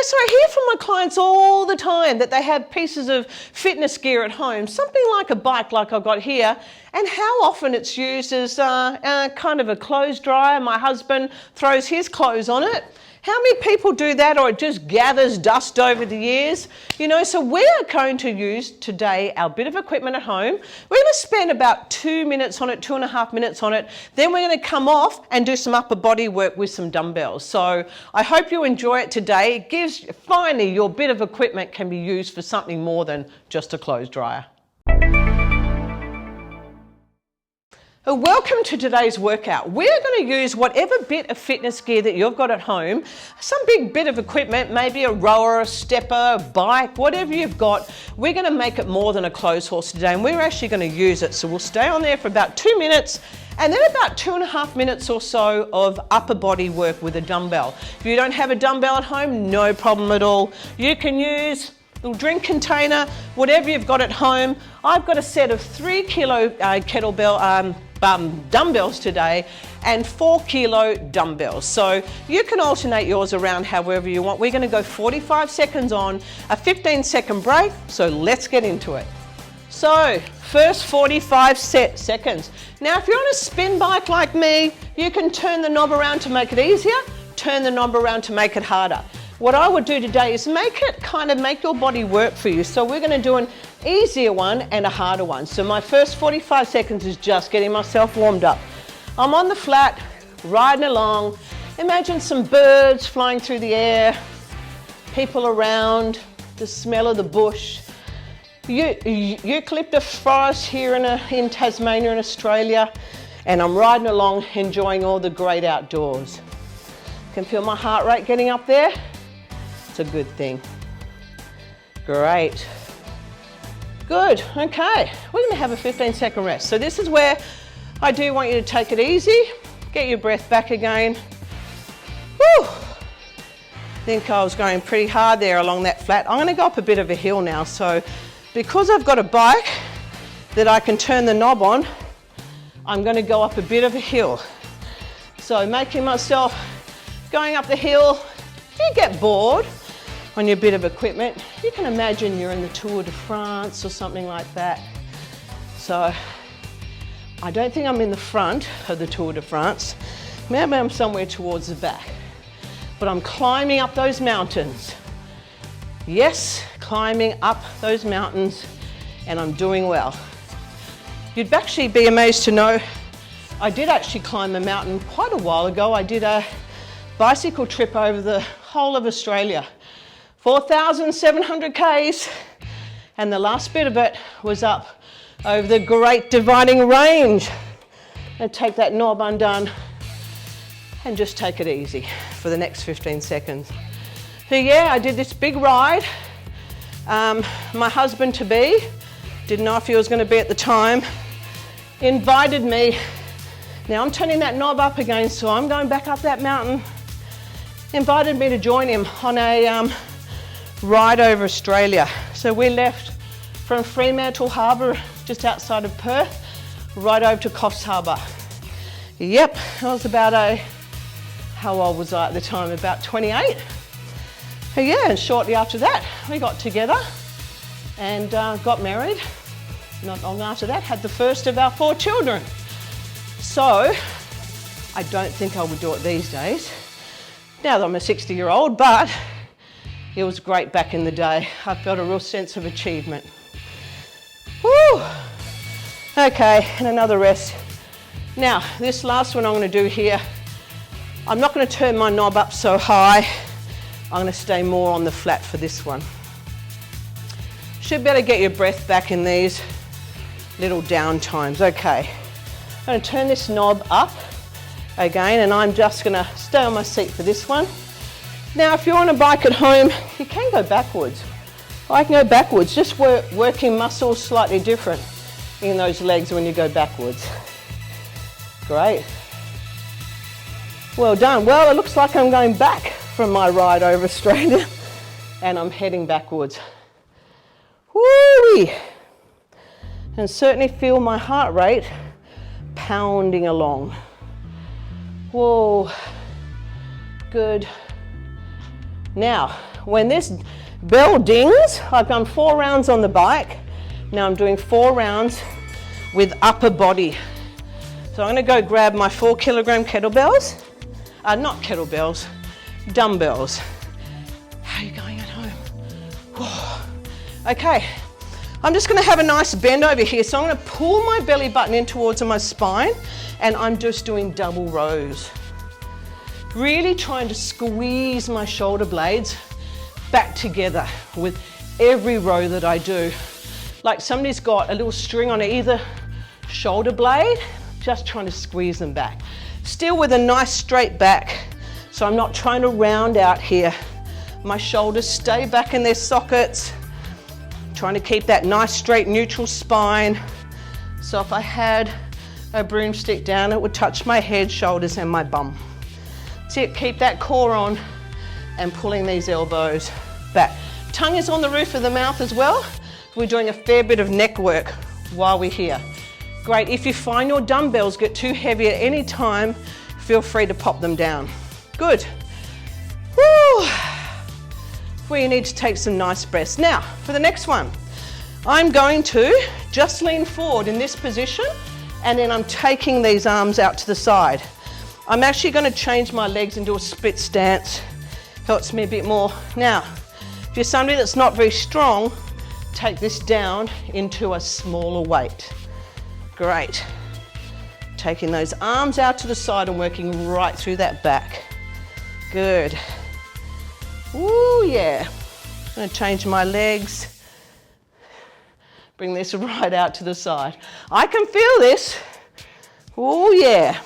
so I hear from my clients all the time that they have pieces of fitness gear at home, something like a bike like I've got here, and how often it's used as kind of a clothes dryer. My husband throws his clothes on it. How many people do that, or it just gathers dust over the years? You know, so we're going to use today our bit of equipment at home. We're going to spend about 2 minutes on it, 2.5 minutes on it. Then we're going to come off and do some upper body work with some dumbbells. So I hope you enjoy it today. It gives, finally, your bit of equipment can be used for something more than just a clothes dryer. Welcome to today's workout. We're going to use whatever bit of fitness gear that you've got at home, some big bit of equipment, maybe a rower, a stepper, a bike, whatever you've got. We're going to make it more than a clothes horse today, and we're actually going to use it. So we'll stay on there for about 2 minutes, and then about 2.5 minutes or so of upper body work with a dumbbell. If you don't have a dumbbell at home, no problem at all. You can use a little drink container, whatever you've got at home. I've got a set of 3 kilo dumbbells today and 4 kilo dumbbells. So you can alternate yours around however you want. We're going to go 45 seconds on, a 15-second break. So let's get into it. So first 45 seconds. Now if you're on a spin bike like me, you can turn the knob around to make it easier, turn the knob around to make it harder. What I would do today is make your body work for you. So we're going to do an easier one and a harder one. So my first 45 seconds is just getting myself warmed up. I'm on the flat, riding along. Imagine some birds flying through the air, people around, the smell of the bush. Eucalyptus forest here in Tasmania in Australia, and I'm riding along enjoying all the great outdoors. Can feel my heart rate getting up there. It's a good thing. Great. Good, okay. We're going to have a 15-second rest. So this is where I do want you to take it easy, get your breath back again. Woo! I think I was going pretty hard there along that flat. I'm going to go up a bit of a hill now. So because I've got a bike that I can turn the knob on, I'm going to go up a bit of a hill. So making myself going up the hill. If you get bored on your bit of equipment, you can imagine you're in the Tour de France or something like that. So I don't think I'm in the front of the Tour de France. Maybe I'm somewhere towards the back. But I'm climbing up those mountains. Yes, climbing up those mountains, and I'm doing well. You'd actually be amazed to know I did actually climb a mountain quite a while ago. I did a bicycle trip over the whole of Australia. 4,700 Ks, and the last bit of it was up over the Great Dividing Range. And take that knob undone and just take it easy for the next 15 seconds. So yeah, I did this big ride. My husband-to-be, didn't know if he was going to be at the time, invited me. Now I'm turning that knob up again, so I'm going back up that mountain. Invited me to join him on a ride over Australia. So we left from Fremantle Harbour, just outside of Perth, right over to Coffs Harbour. Yep, I was about how old was I at the time? About 28. So yeah, and shortly after that, we got together and got married. Not long after that, had the first of our 4 children. So I don't think I would do it these days, now that I'm a 60-year-old, but it was great back in the day. I felt a real sense of achievement. Woo! Okay, and another rest. Now, this last one I'm going to do here, I'm not going to turn my knob up so high. I'm going to stay more on the flat for this one. Should be able to get your breath back in these little down times. Okay, I'm going to turn this knob up again, and I'm just going to stay on my seat for this one. Now, if you're on a bike at home, you can go backwards. I can go backwards, just working muscles slightly different in those legs when you go backwards. Great. Well done. Well, it looks like I'm going back from my ride over Australia, and I'm heading backwards. Woo-wee! And certainly feel my heart rate pounding along. Whoa. Good. Now, when this bell dings, I've done 4 rounds on the bike. Now I'm doing 4 rounds with upper body. So I'm gonna go grab my 4 kilogram kettlebells. Not kettlebells, dumbbells. How are you going at home? Whoa. Okay, I'm just gonna have a nice bend over here. So I'm gonna pull my belly button in towards my spine, and I'm just doing double rows. Really trying to squeeze my shoulder blades back together with every row that I do. Like somebody's got a little string on either shoulder blade, just trying to squeeze them back. Still with a nice straight back, so I'm not trying to round out here. My shoulders stay back in their sockets, trying to keep that nice straight neutral spine. So if I had a broomstick down, it would touch my head, shoulders and my bum. See it, keep that core on and pulling these elbows back. Tongue is on the roof of the mouth as well. We're doing a fair bit of neck work while we're here. Great, if you find your dumbbells get too heavy at any time, feel free to pop them down. Good. Woo. Where you need to take some nice breaths. Now, for the next one, I'm going to just lean forward in this position, and then I'm taking these arms out to the side. I'm actually going to change my legs into a split stance. Helps me a bit more. Now, if you're somebody that's not very strong, take this down into a smaller weight. Great. Taking those arms out to the side and working right through that back. Good. Ooh, yeah. I'm going to change my legs. Bring this right out to the side. I can feel this. Ooh, yeah.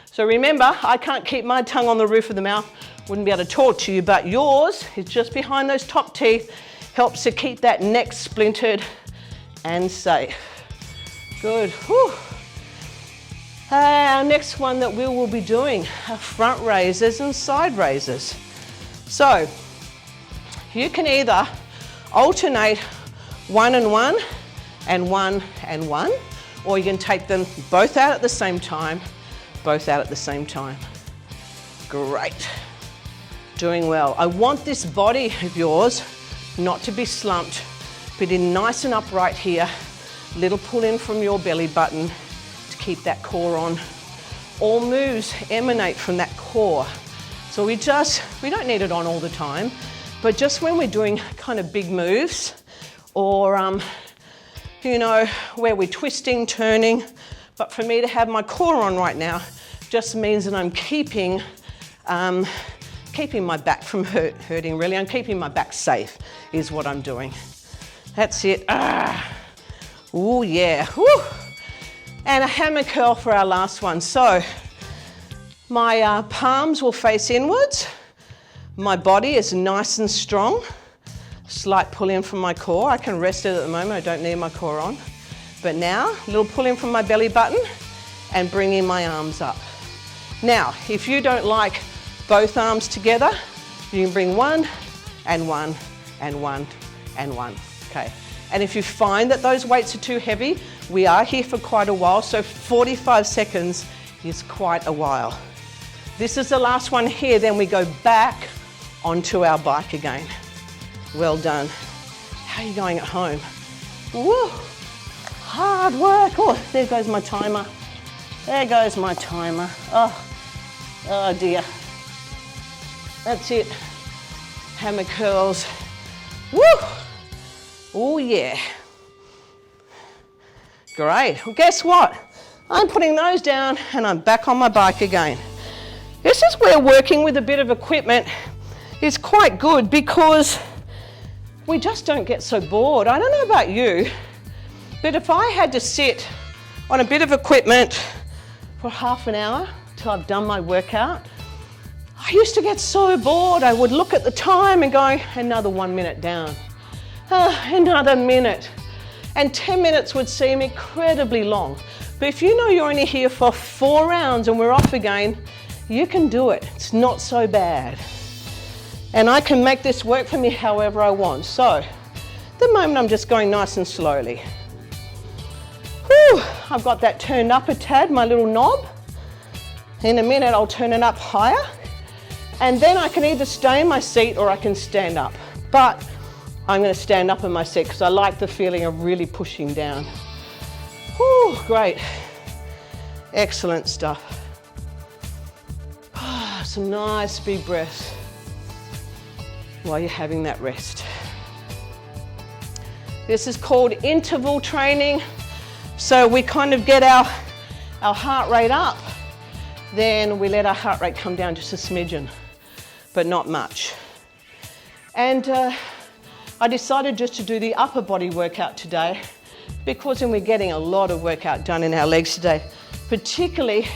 So remember, I can't keep my tongue on the roof of the mouth. Wouldn't be able to talk to you, but yours is just behind those top teeth. Helps to keep that neck splintered and safe. Good. Whew. Our next one that we will be doing are front raises and side raises. So you can either alternate 1 and 1 and 1 and 1, or you can take them both out at the same time, both out at the same time. Great. Doing well. I want this body of yours not to be slumped, but in nice and upright here. Little pull in from your belly button to keep that core on. All moves emanate from that core. So we don't need it on all the time, but just when we're doing kind of big moves or, you know, where we're twisting, turning, but for me to have my core on right now just means that I'm keeping my back from hurting really. I'm keeping my back safe is what I'm doing. That's it. Oh yeah. Woo. And a hammer curl for our last one. So my palms will face inwards. My body is nice and strong. Slight pull in from my core. I can rest it at the moment. I don't need my core on. But now, a little pull in from my belly button and bringing my arms up. Now, if you don't like both arms together, you can bring 1 and 1 and 1 and 1. Okay. And if you find that those weights are too heavy, we are here for quite a while, so 45 seconds is quite a while. This is the last one here, then we go back onto our bike again. Well done. How are you going at home? Woo! Hard work. Oh, there goes my timer. There goes my timer. Oh dear. That's it. Hammer curls. Woo! Oh yeah. Great. Well, guess what? I'm putting those down and I'm back on my bike again. This is where working with a bit of equipment is quite good because we just don't get so bored. I don't know about you, but if I had to sit on a bit of equipment for half an hour till I've done my workout, I used to get so bored. I would look at the time and go, another 1 minute down. Another minute. And 10 minutes would seem incredibly long. But if you know you're only here for 4 rounds and we're off again, you can do it. It's not so bad. And I can make this work for me however I want. So, at the moment I'm just going nice and slowly. Whew, I've got that turned up a tad, my little knob. In a minute I'll turn it up higher. And then I can either stay in my seat or I can stand up. But I'm going to stand up in my seat because I like the feeling of really pushing down. Whew, great. Excellent stuff. Some nice big breaths while you're having that rest. This is called interval training. So we kind of get our heart rate up, then we let our heart rate come down just a smidgen, but not much. And I decided just to do the upper body workout today because then we're getting a lot of workout done in our legs today, particularly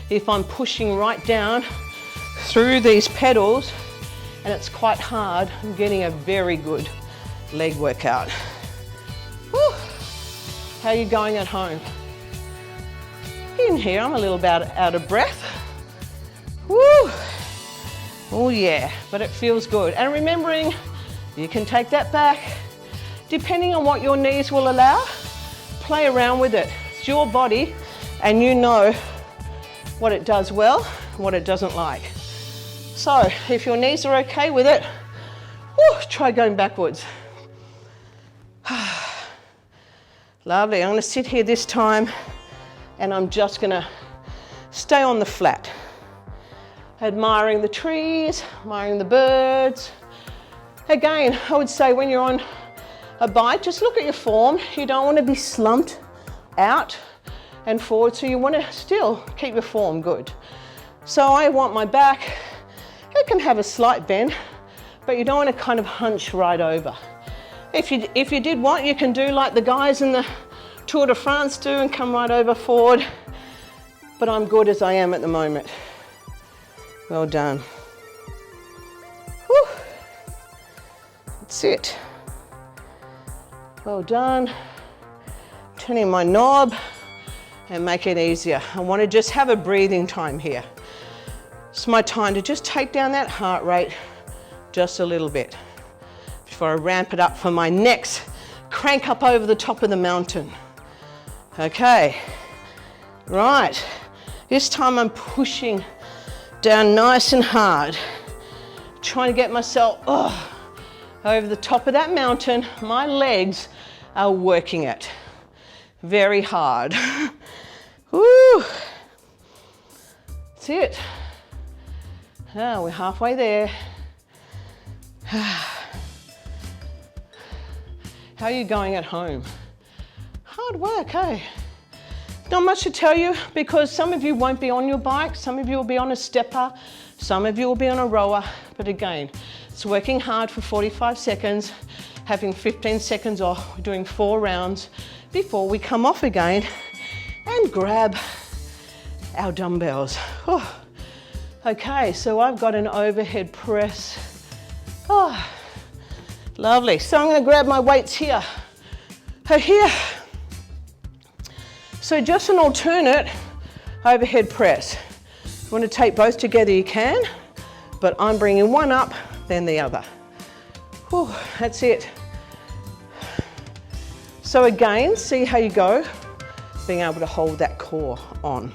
if I'm pushing right down through these pedals and it's quite hard. I'm getting a very good leg workout. Whew. How are you going at home? In here, I'm a little bit out of breath. Woo! Oh yeah, but it feels good. And remembering, you can take that back. Depending on what your knees will allow, play around with it. It's your body and you know what it does well, what it doesn't like. So if your knees are okay with it, try going backwards. Lovely, I'm gonna sit here this time and I'm just gonna stay on the flat. Admiring the trees, admiring the birds. Again, I would say when you're on a bike, just look at your form. You don't wanna be slumped out and forward, so you wanna still keep your form good. So I want my back, it can have a slight bend, but you don't wanna kind of hunch right over. If you did want, you can do like the guys in the Tour de France do and come right over forward, but I'm good as I am at the moment. Well done. Whew. That's it. Well done. Turning my knob and make it easier. I want to just have a breathing time here. It's my time to just take down that heart rate just a little bit before I ramp it up for my next crank up over the top of the mountain. Okay, right. This time I'm pushing down nice and hard, trying to get myself over the top of that mountain. My legs are working it very hard. Woo! That's it. Oh, we're halfway there. How are you going at home? Hard work, eh? Not much to tell you because some of you won't be on your bike, some of you will be on a stepper, some of you will be on a rower, but again, it's working hard for 45 seconds, having 15 seconds off, doing 4 rounds before we come off again and grab our dumbbells. Oh. Okay, so I've got an overhead press. Oh, lovely. So I'm going to grab my weights here. Here. So just an alternate overhead press. If you want to take both together, you can, but I'm bringing one up, then the other. Whew, that's it. So again, see how you go, being able to hold that core on.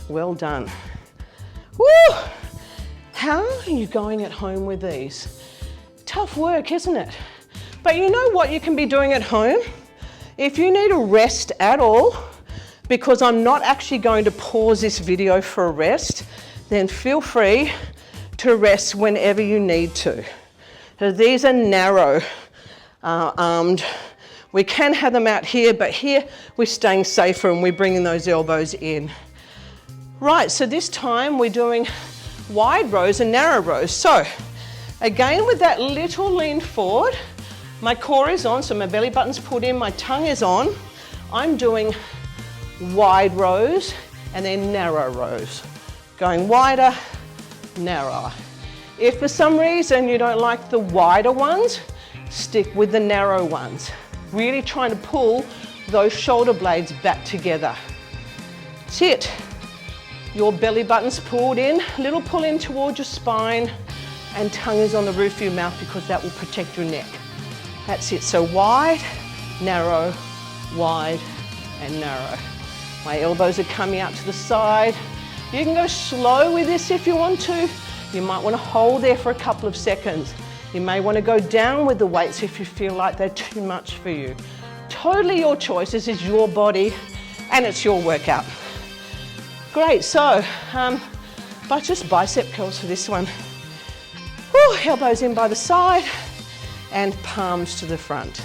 Well done. Woo! How are you going at home with these? Tough work, isn't it? But you know what you can be doing at home? If you need a rest at all, because I'm not actually going to pause this video for a rest, then feel free to rest whenever you need to. So these are narrow armed. We can have them out here, but here we're staying safer and we're bringing those elbows in. Right, so this time we're doing wide rows and narrow rows. So again, with that little lean forward, my core is on, so my belly button's put in, my tongue is on. I'm doing wide rows and then narrow rows. Going wider, narrower. If for some reason you don't like the wider ones, stick with the narrow ones. Really trying to pull those shoulder blades back together. That's it. Your belly button's pulled in, little pull in towards your spine, and tongue is on the roof of your mouth because that will protect your neck. That's it, so wide, and narrow. My elbows are coming out to the side. You can go slow with this if you want to. You might want to hold there for a couple of seconds. You may want to go down with the weights if you feel like they're too much for you. Totally your choice. This is your body and it's your workout. Great, so but just bicep curls for this one. Whew, elbows in by the side and palms to the front.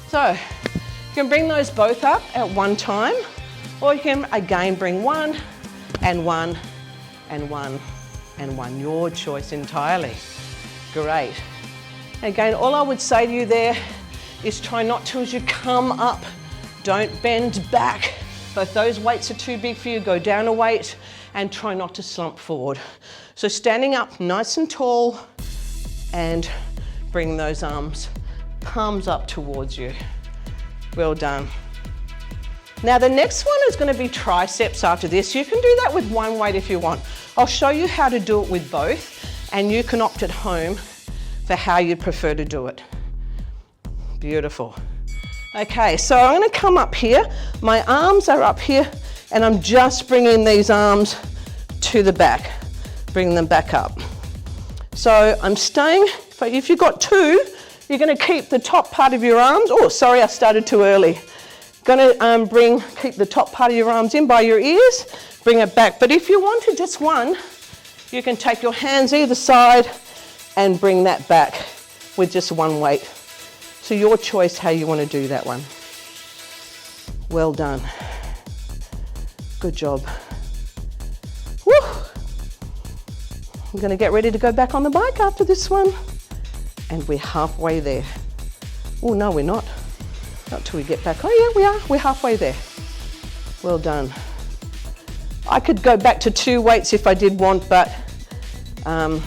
So you can bring those both up at one time, or you can again bring one and one and one and one. Your choice entirely. Great. Again, all I would say to you there is try not to, as you come up, don't bend back. But if those weights are too big for you, go down a weight and try not to slump forward. So standing up nice and tall and bring those arms, palms up towards you. Well done. Now the next one is going to be triceps after this. You can do that with one weight if you want. I'll show you how to do it with both, and you can opt at home for how you prefer to do it. Beautiful. Okay, so I'm going to come up here. My arms are up here, and I'm just bringing these arms to the back. Bring them back up. So I'm staying, but if you've got two, you're going to keep the top part of your arms. Oh, sorry, I started too early. Going to keep the top part of your arms in by your ears, bring it back. But if you wanted just one, you can take your hands either side and bring that back with just one weight. So your choice how you want to do that one. Well done. Good job. Woo! I'm going to get ready to go back on the bike after this one. And we're halfway there. Oh, no, we're not. Not till we get back. Oh, yeah, we are. We're halfway there. Well done. I could go back to two weights if I did want, but I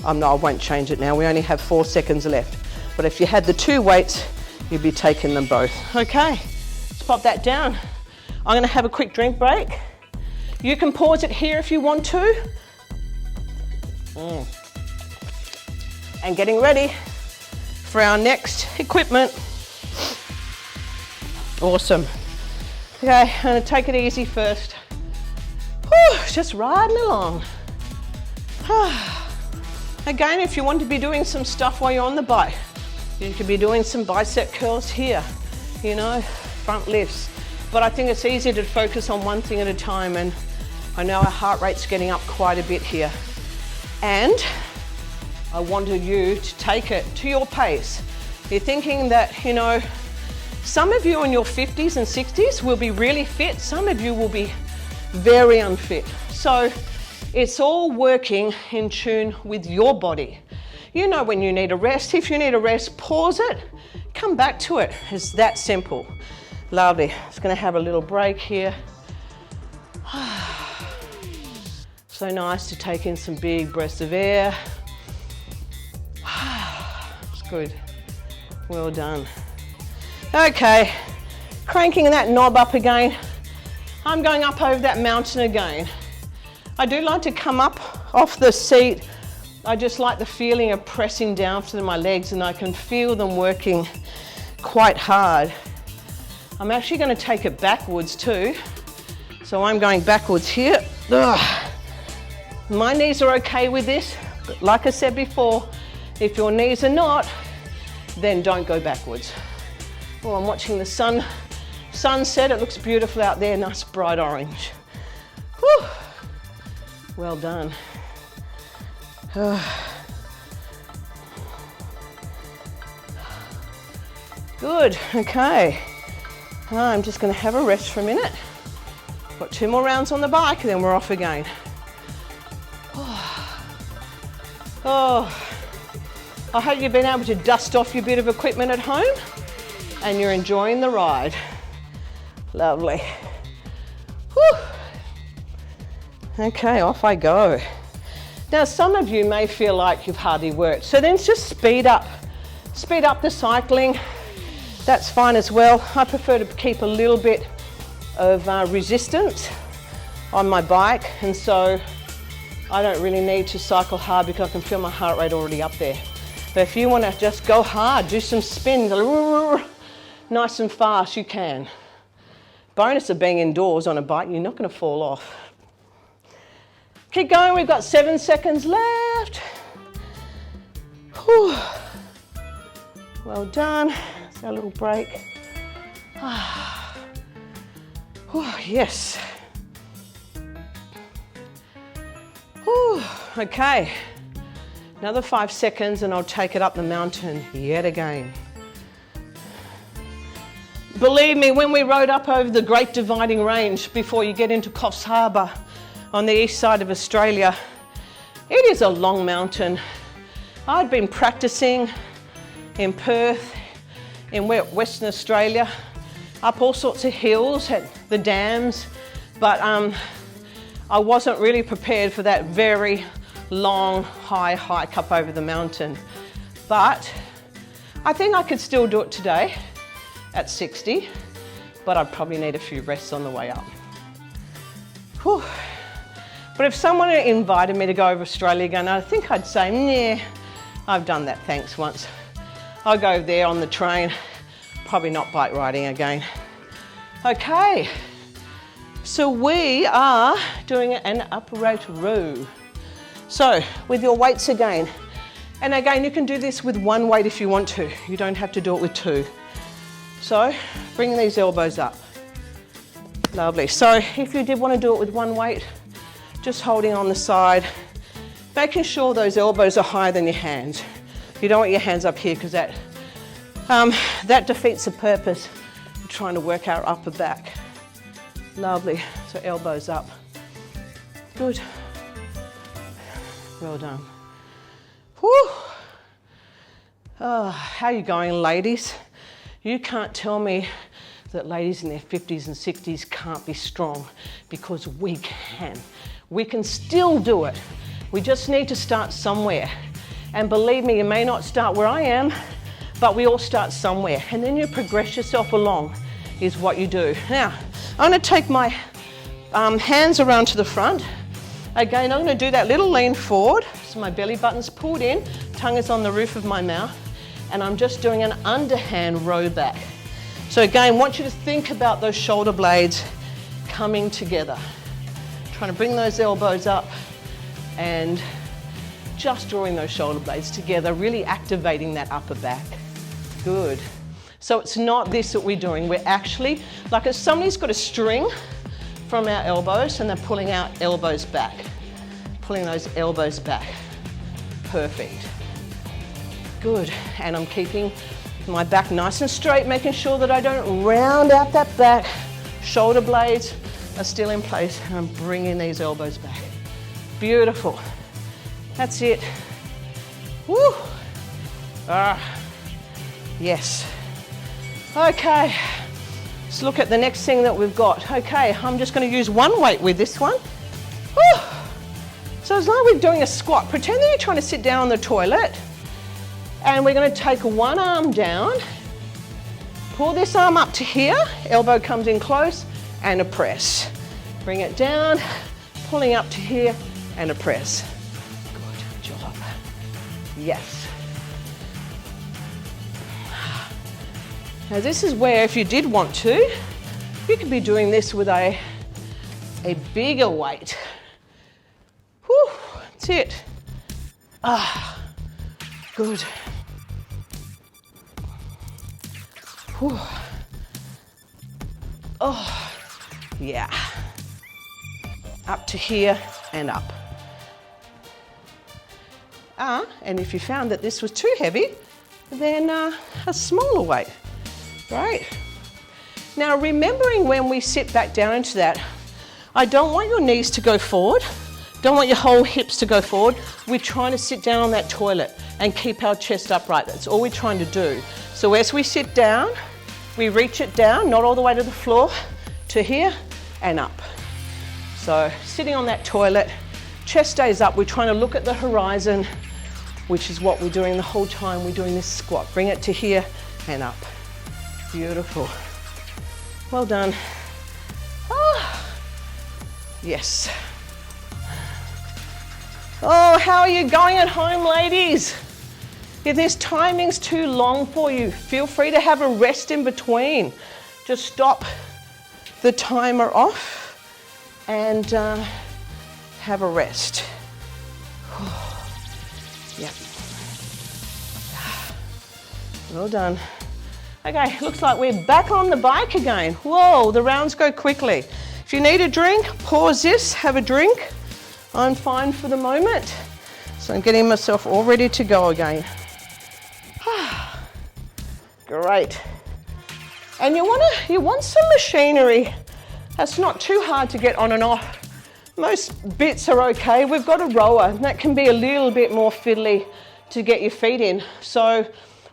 won't change it now. We only have 4 seconds left. But if you had the two weights, you'd be taking them both. Okay, let's pop that down. I'm going to have a quick drink break. You can pause it here if you want to. And getting ready for our next equipment. Awesome. Okay, I'm going to take it easy first. Whew, just riding along. Again, if you want to be doing some stuff while you're on the bike, you could be doing some bicep curls here, you know, front lifts. But I think it's easier to focus on one thing at a time, and I know our heart rate's getting up quite a bit here. And I wanted you to take it to your pace. You're thinking that, you know, some of you in your 50s and 60s will be really fit, some of you will be very unfit. So it's all working in tune with your body. You know when you need a rest. If you need a rest, pause it, come back to it. It's that simple. Lovely. Just going to have a little break here. So nice to take in some big breaths of air. It's good. Well done. Okay, cranking that knob up again. I'm going up over that mountain again. I do like to come up off the seat. I just like the feeling of pressing down through my legs, and I can feel them working quite hard. I'm actually going to take it backwards too. So I'm going backwards here. Ugh. My knees are okay with this, but like I said before, if your knees are not, then don't go backwards. Oh, I'm watching the sunset. It looks beautiful out there, nice bright orange. Whew. Well done. Good, okay. I'm just going to have a rest for a minute. Got 2 more rounds on the bike, and then we're off again. Oh, I hope you've been able to dust off your bit of equipment at home and you're enjoying the ride. Lovely. Whew. Okay, off I go. Now, some of you may feel like you've hardly worked, so then just speed up the cycling. That's fine as well. I prefer to keep a little bit of resistance on my bike, and so I don't really need to cycle hard because I can feel my heart rate already up there. But if you want to just go hard, do some spins, nice and fast, you can. Bonus of being indoors on a bike, you're not going to fall off. Keep going, we've got 7 seconds left. Whew. Well done. Let's have a little break. Whew, yes. Whew. Okay. Another 5 seconds and I'll take it up the mountain yet again. Believe me, when we rode up over the Great Dividing Range before you get into Coffs Harbour on the east side of Australia, it is a long mountain. I'd been practicing in Perth, in Western Australia, up all sorts of hills at the dams, but I wasn't really prepared for that very long, high hike up over the mountain. But I think I could still do it today at 60, but I'd probably need a few rests on the way up. Whew. But if someone invited me to go over Australia again, I think I'd say, nah, I've done that, thanks, once. I'll go there on the train, probably not bike riding again. Okay, so we are doing an upright row. So with your weights again, and again you can do this with one weight if you want to, you don't have to do it with two. So bring these elbows up, lovely. So if you did want to do it with one weight, just holding on the side, making sure those elbows are higher than your hands. You don't want your hands up here because that defeats the purpose of trying to work our upper back. Lovely, so elbows up, good. Well done. Whew. Oh, how are you going, ladies? You can't tell me that ladies in their 50s and 60s can't be strong, because we can. We can still do it. We just need to start somewhere. And believe me, you may not start where I am, but we all start somewhere. And then you progress yourself along, is what you do. Now, I'm gonna take my hands around to the front. Again, I'm going to do that little lean forward, so my belly button's pulled in, tongue is on the roof of my mouth, and I'm just doing an underhand row back. So again, I want you to think about those shoulder blades coming together. Trying to bring those elbows up and just drawing those shoulder blades together, really activating that upper back. Good. So it's not this that we're doing, we're actually, like if somebody's got a string from our elbows and they're pulling our elbows back. Pulling those elbows back. Perfect. Good. And I'm keeping my back nice and straight, making sure that I don't round out that back. Shoulder blades are still in place, and I'm bringing these elbows back. Beautiful. That's it. Woo. Yes. Okay. Let's look at the next thing that we've got. Okay, I'm just going to use one weight with this one. Whew. So it's like we're doing a squat. Pretend that you're trying to sit down on the toilet, and we're going to take one arm down, pull this arm up to here, elbow comes in close, and a press. Bring it down, pulling up to here, and a press. Good job. Yes. Now this is where, if you did want to, you could be doing this with a bigger weight. Whew, that's it. Good. Whew. Oh, yeah. Up to here and up. And if you found that this was too heavy, then a smaller weight. Right. Now remembering when we sit back down into that, I don't want your knees to go forward, don't want your whole hips to go forward. We're trying to sit down on that toilet and keep our chest upright. That's all we're trying to do. So as we sit down, we reach it down, not all the way to the floor, to here and up. So sitting on that toilet, chest stays up, we're trying to look at the horizon, which is what we're doing the whole time we're doing this squat. Bring it to here and up. Beautiful. Well done. Yes. Oh, how are you going at home, ladies? If this timing's too long for you, feel free to have a rest in between. Just stop the timer off and have a rest. Yep. Well done. Okay, looks like we're back on the bike again. Whoa, the rounds go quickly. If you need a drink, pause this, have a drink. I'm fine for the moment. So I'm getting myself all ready to go again. Great. And you want some machinery that's not too hard to get on and off. Most bits are okay. We've got a rower, and that can be a little bit more fiddly to get your feet in. So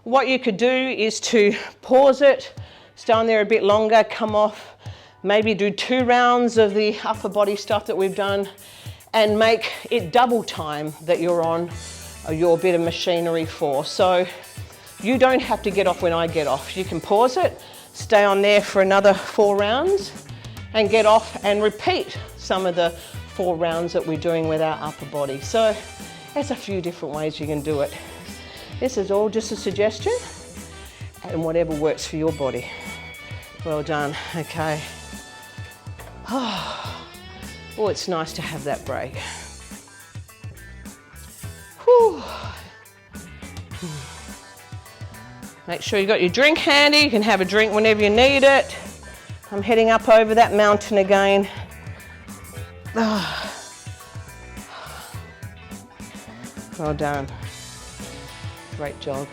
what you could do is to pause it, stay on there a bit longer, come off, maybe do 2 rounds of the upper body stuff that we've done, and make it double time that you're on your bit of machinery for. So you don't have to get off when I get off. You can pause it, stay on there for another 4 rounds, and get off and repeat some of the 4 rounds that we're doing with our upper body. So there's a few different ways you can do it. This is all just a suggestion, and whatever works for your body. Well done, okay. Oh, it's nice to have that break. Whew. Make sure you got your drink handy. You can have a drink whenever you need it. I'm heading up over that mountain again. Oh. Well done. Great job.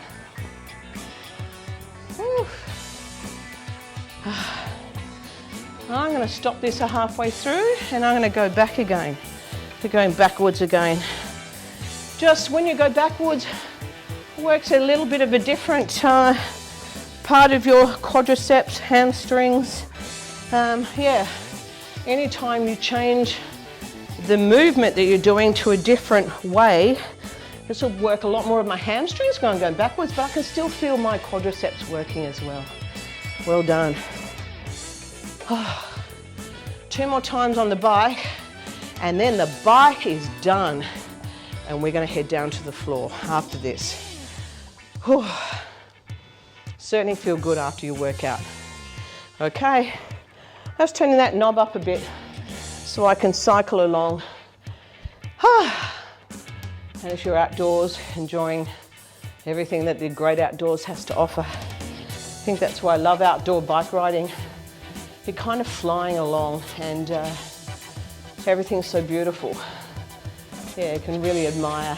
I'm going to stop this halfway through and I'm going to go back again. We're going backwards again. Just when you go backwards, works a little bit of a different part of your quadriceps, hamstrings. Yeah, anytime you change the movement that you're doing to a different way, this will work a lot more of my hamstrings going backwards, but I can still feel my quadriceps working as well. Well done. 2 more times on the bike, and then the bike is done. And we're going to head down to the floor after this. Certainly feel good after your workout. Okay, let's turn that knob up a bit so I can cycle along. And if you're outdoors, enjoying everything that the great outdoors has to offer. I think that's why I love outdoor bike riding. You're kind of flying along and everything's so beautiful. Yeah, you can really admire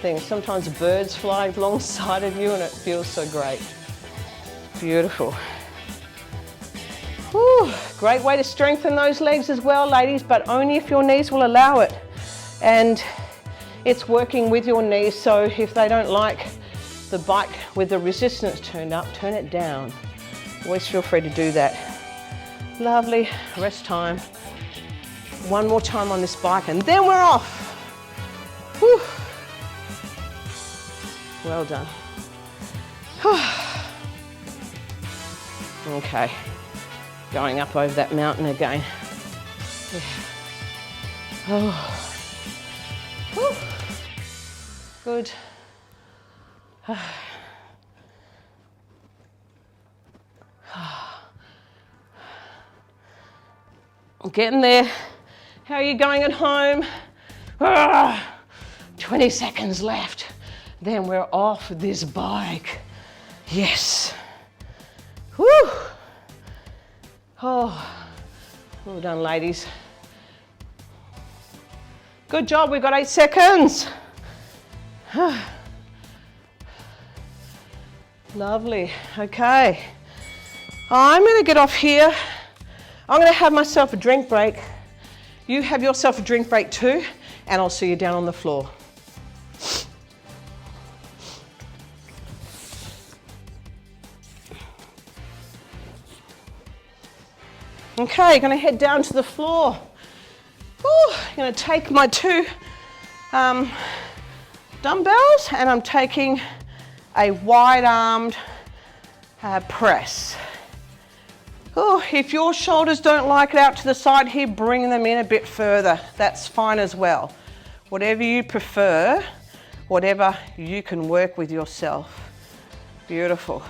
things. Sometimes birds fly alongside of you and it feels so great. Beautiful. Whew. Great way to strengthen those legs as well, ladies, but only if your knees will allow it. And it's working with your knees, so if they don't like the bike with the resistance turned up, turn it down. Always feel free to do that. Lovely, rest time. 1 more time on this bike and then we're off. Whew. Well done. Okay, going up over that mountain again. Yeah. Oh. Whew. Good. I'm getting there. How are you going at home? 20 seconds left. Then we're off this bike. Yes. Whew. Oh, well done, ladies. Good job, we've got 8 seconds. Lovely, okay. I'm gonna get off here. I'm gonna have myself a drink break. You have yourself a drink break too, and I'll see you down on the floor. Okay, gonna head down to the floor. Ooh, I'm gonna take my 2 dumbbells and I'm taking a wide-armed press. Oh, if your shoulders don't like it out to the side here, bring them in a bit further. That's fine as well. Whatever you prefer, whatever you can work with yourself. Beautiful.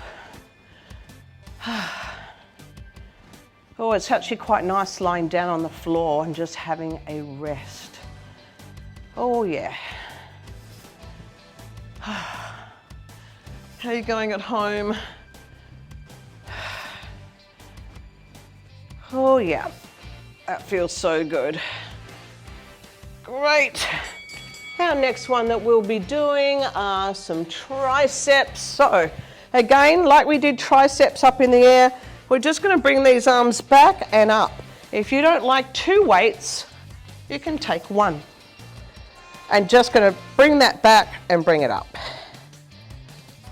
Oh, it's actually quite nice lying down on the floor and just having a rest. Oh yeah. How are you going at home? Oh yeah, that feels so good. Great. Our next one that we'll be doing are some triceps. So again, like we did triceps up in the air, we're just going to bring these arms back and up. If you don't like 2 weights, you can take 1. And just going to bring that back and bring it up.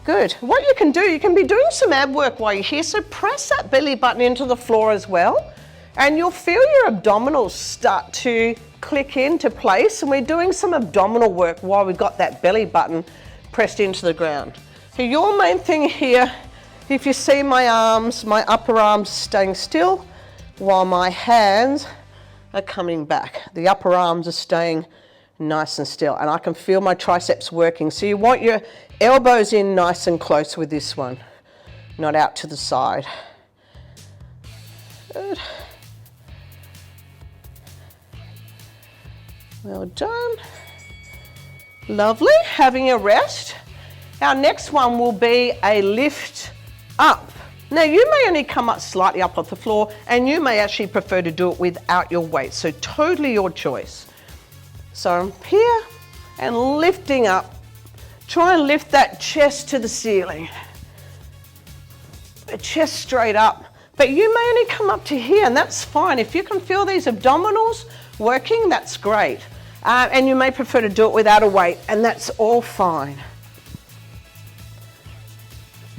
Good. What you can do, you can be doing some ab work while you're here, so press that belly button into the floor as well, and you'll feel your abdominals start to click into place, and we're doing some abdominal work while we've got that belly button pressed into the ground. So your main thing here, if you see my arms, my upper arms staying still while my hands are coming back. The upper arms are staying nice and still, and I can feel my triceps working. So you want your elbows in nice and close with this one, not out to the side. Good. Well done. Lovely. Having a rest. Our next one will be a lift up. Now you may only come up slightly up off the floor, and you may actually prefer to do it without your weight, so totally your choice. So I'm here and lifting up. Try and lift that chest to the ceiling. The chest straight up. But you may only come up to here, and that's fine. If you can feel these abdominals working, that's great. And you may prefer to do it without a weight, and that's all fine.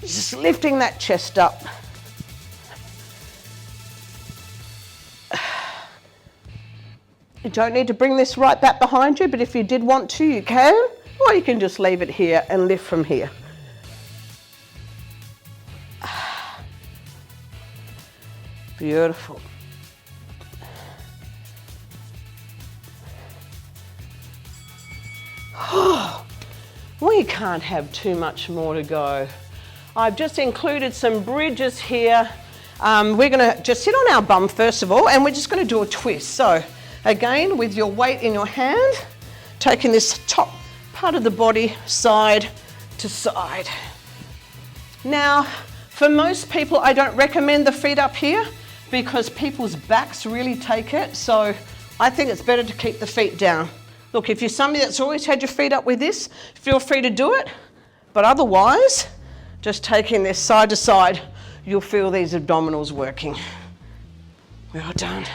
Just lifting that chest up. You don't need to bring this right back behind you, but if you did want to, you can, or you can just leave it here and lift from here. Beautiful. We can't have too much more to go. I've just included some bridges here. We're going to just sit on our bum first of all, and we're just going to do a twist. So again, with your weight in your hand, taking this top part of the body side to side. Now, for most people, I don't recommend the feet up here because people's backs really take it. So I think it's better to keep the feet down. Look, if you're somebody that's always had your feet up with this, feel free to do it. But otherwise, just taking this side to side, you'll feel these abdominals working. Well done.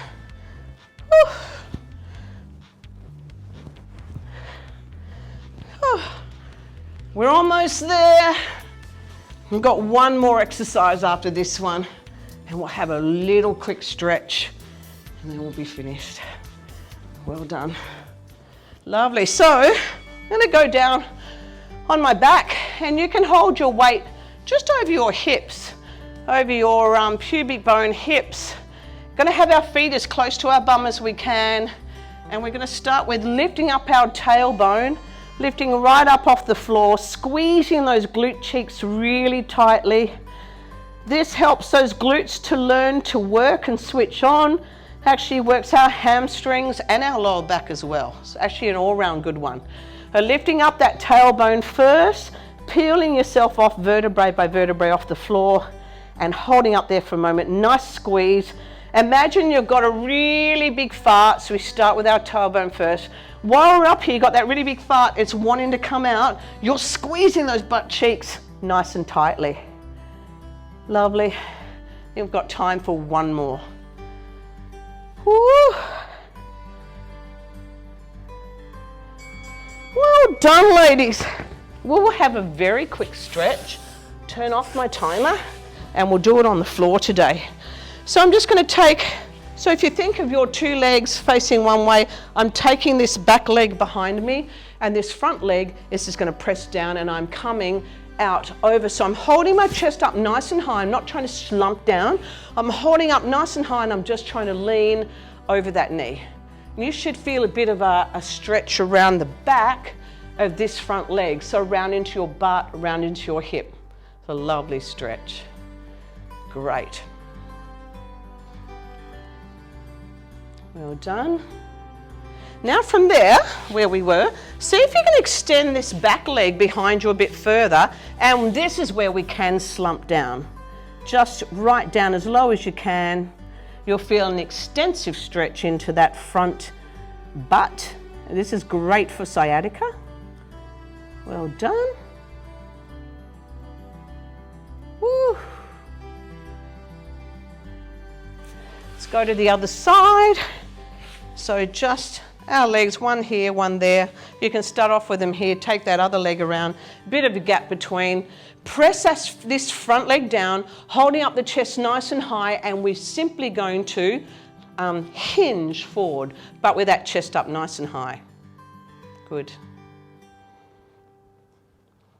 Whew. We're almost there. We've got one more exercise after this one, and we'll have a little quick stretch, and then we'll be finished. Well done. Lovely. So I'm going to go down on my back, and you can hold your weight just over your hips, over your pubic bone hips. Going to have our feet as close to our bum as we can, and we're going to start with lifting up our tailbone, lifting right up off the floor, squeezing those glute cheeks really tightly. This helps those glutes to learn to work and switch on. Actually works our hamstrings and our lower back as well. It's actually an all-round good one. So lifting up that tailbone first, peeling yourself off vertebrae by vertebrae off the floor, and holding up there for a moment. Nice squeeze. Imagine you've got a really big fart, so we start with our tailbone first. While we're up here, you've got that really big fart, it's wanting to come out. You're squeezing those butt cheeks nice and tightly. Lovely. You've got time for one more. Woo. Well done, ladies. We'll have a very quick stretch. Turn off my timer, and we'll do it on the floor today. So I'm just going to take, so if you think of your 2 legs facing one way, I'm taking this back leg behind me, and this front leg is just going to press down, and I'm coming out over. So I'm holding my chest up nice and high. I'm not trying to slump down. I'm holding up nice and high, and I'm just trying to lean over that knee. You should feel a bit of a stretch around the back of this front leg. So around into your butt, around into your hip. It's a lovely stretch. Great. Well done. Now from there, where we were, see if you can extend this back leg behind you a bit further, and this is where we can slump down. Just right down as low as you can. You'll feel an extensive stretch into that front butt. This is great for sciatica. Well done. Woo. Let's go to the other side. So just our legs, one here, one there. You can start off with them here, take that other leg around, bit of a gap between. Press this front leg down, holding up the chest nice and high, and we're simply going to hinge forward, but with that chest up nice and high. Good.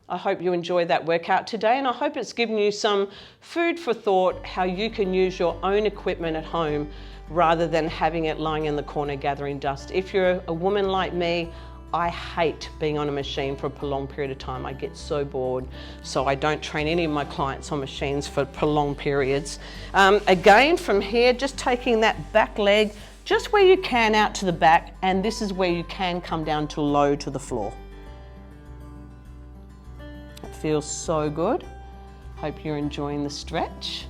I hope you enjoyed that workout today, and I hope it's given you some food for thought how you can use your own equipment at home rather than having it lying in the corner gathering dust. If you're a woman like me, I hate being on a machine for a prolonged period of time. I get so bored, so I don't train any of my clients on machines for prolonged periods. Again, from here, just taking that back leg just where you can out to the back, and this is where you can come down to low to the floor. It feels so good. Hope you're enjoying the stretch.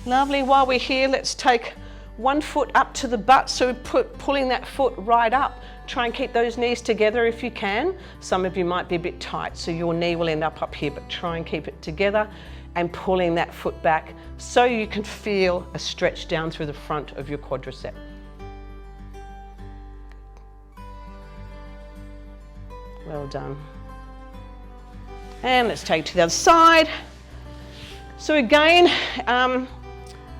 Lovely. While we're here, let's take one foot up to the butt. So pulling that foot right up. Try and keep those knees together if you can. Some of you might be a bit tight, so your knee will end up here, but try and keep it together and pulling that foot back so you can feel a stretch down through the front of your quadricep. Well done. And let's take it to the other side. So again,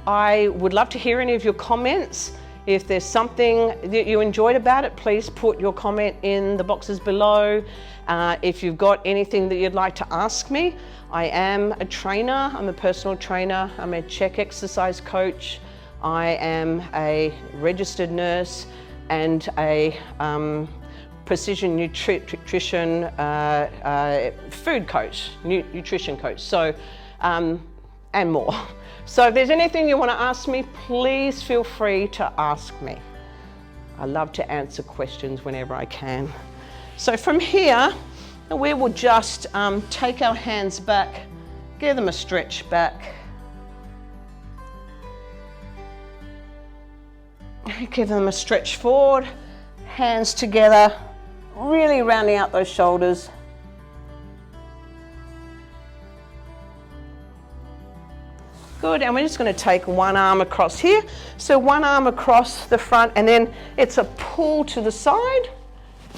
I would love to hear any of your comments. If there's something that you enjoyed about it, please put your comment in the boxes below. If you've got anything that you'd like to ask me, I am a trainer. I'm a personal trainer. I'm a check exercise coach. I am a registered nurse and a precision nutrition food coach, nutrition coach. So, and more. So if there's anything you want to ask me, please feel free to ask me. I love to answer questions whenever I can. So from here, we will just take our hands back, give them a stretch back. Give them a stretch forward, hands together, really rounding out those shoulders. Good, and we're just going to take one arm across here. So one arm across the front, and then it's a pull to the side.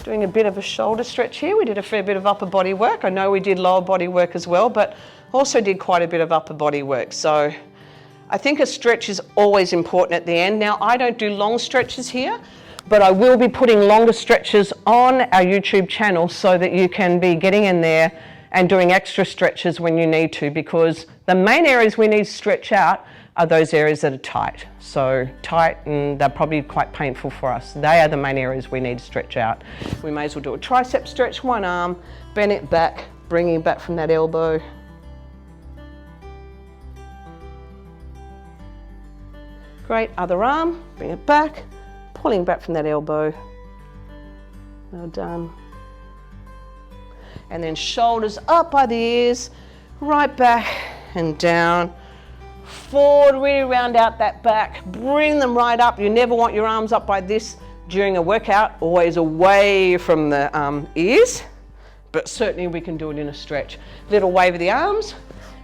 Doing a bit of a shoulder stretch here. We did a fair bit of upper body work. I know we did lower body work as well, but also did quite a bit of upper body work. So I think a stretch is always important at the end. Now, I don't do long stretches here, but I will be putting longer stretches on our YouTube channel so that you can be getting in there and doing extra stretches when you need to, because the main areas we need to stretch out are those areas that are tight. So tight, and they're probably quite painful for us. They are the main areas we need to stretch out. We may as well do a tricep stretch, one arm, bend it back, bringing it back from that elbow. Great, other arm, bring it back, pulling back from that elbow. Well done. And then shoulders up by the ears, right back and down. Forward, really round out that back, bring them right up. You never want your arms up by this during a workout, always away from the ears, but certainly we can do it in a stretch. Little wave of the arms,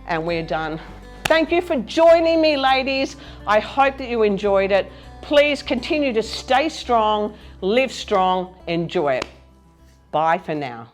and we're done. Thank you for joining me, ladies. I hope that you enjoyed it. Please continue to stay strong, live strong, enjoy it. Bye for now.